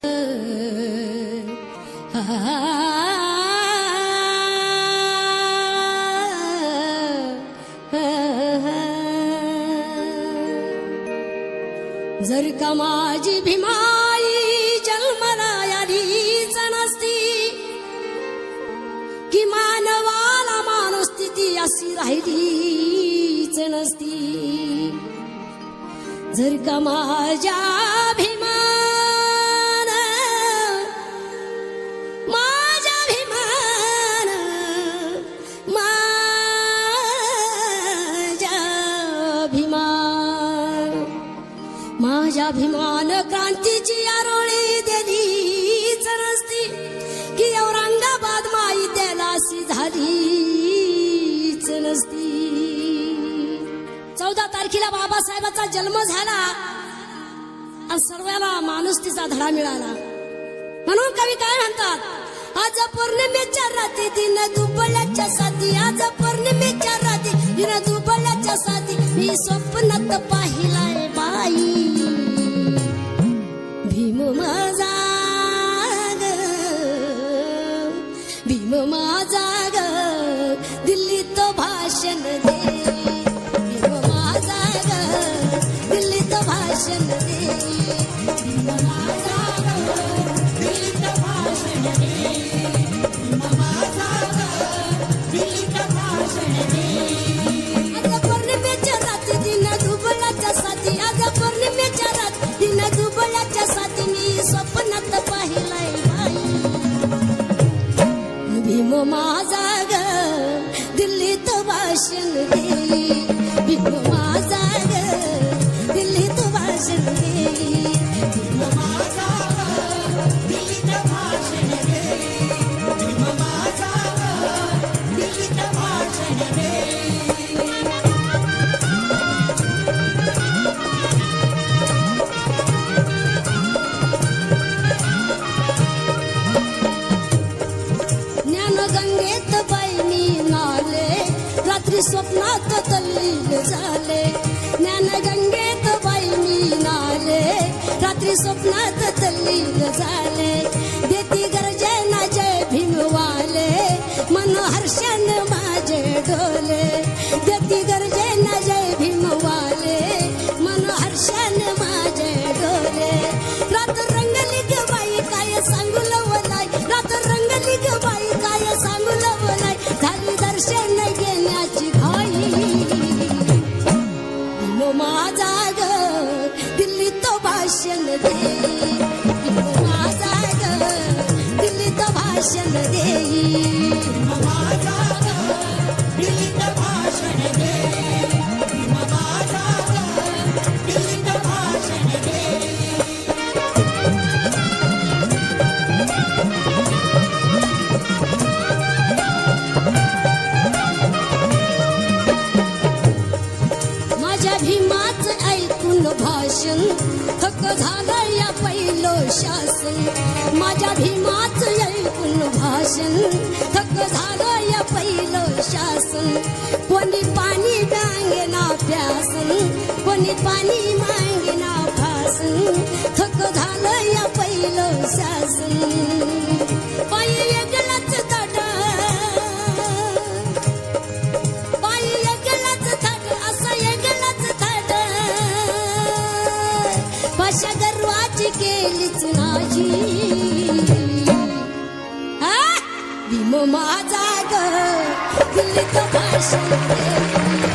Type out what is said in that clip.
जर का माझी भीमाई जन्मला आलीच नसती, की मानवाला मानस्थिती अशी राहिलीच नसती। जर का माझ्या भीमान माझ्या भीमान माझ्या भीमान क्रांतीची आरोळी दिलीच नसती, की औरंगाबाद माई त्यालाशी झालीच नसती। 14 तारखेला बाबासाहेबांचा जन्म झाला आणि सर्वांना माणुसकीचा धडा मिळाला। म्हणून कवी काय म्हणतात, आज पौर्णिमेच्या रात्री दिन दुबळ्याच्या साथी, आज पौर्णिमेच्या रात्री दिन दुबळ्याच्या साथी, मी स्वप्नात पाहिलाय बाई भीम माझा ग, भीम माझा ग, दिल्लीत भाषण दे, भीम माझा ग, दिल्लीत भाषण दे, भीम माझा ग, दिल्लीत भाषण दे, भीम माझा ग, दिल्लीत भाषण दे। आज पौर्णिमेच्या रात्री दिन दुबळ्याच्या साथी, आज पौर्णिमेच्या रात्री दिन दुबळ्याच्या साथी, मी स्वप्नात पाहिलाय बाई भीम माझा ग, दिल्लीत भाषण दे, भीम माझा ग, दिल्लीत भाषण दे, भीम माझा ग, दिल्लीत भाषण दे, भीम माझा ग, दिल्लीत भाषण दे। ज्ञानगंगेत बाई मी नाले, रात्री स्वप्नात तल्लीन झाले, ज्ञानगंगेत बाई मी नाले, रात्री स्वप्नात तल्लीन झाले, देती गर्जना जय भीमवाले, मन हर्षन माझे डोले, देती गर्जना जय भीमवाले, मन हर्षन माझे डोले। रात रंगली ग बाई काय सांगू लवलाय, रात रंगली ग बाई काय सांगू लवलाय, झाली दर्शन घेण्याची घाई भीम माझा ग, दिल्लीत भाषण दे, भीम माझा ग, दिल्लीत भाषण दे, भीम माझा ग, दिल्लीत भाषण दे, भीम माझा ग, दिल्लीत भाषण दे। माझ्या भीमाच ऐकून भाषण थक झालं या पहिलं शासन, माझ्या भीमाच ऐकून भाषण थक झालं या पहिलं शासन, कोणी पाणी मागेना प्यासन, कोणी पाणी मागेना फासन, थक झालं या पहिलं शासन। पायी वेगळाच ताट, पायी वेगळाच थाट, असं वेगळाच थाट, भाषा गर्वाची केलीच नाही, भीम माझा ग, दिल्लीत भाषण दे।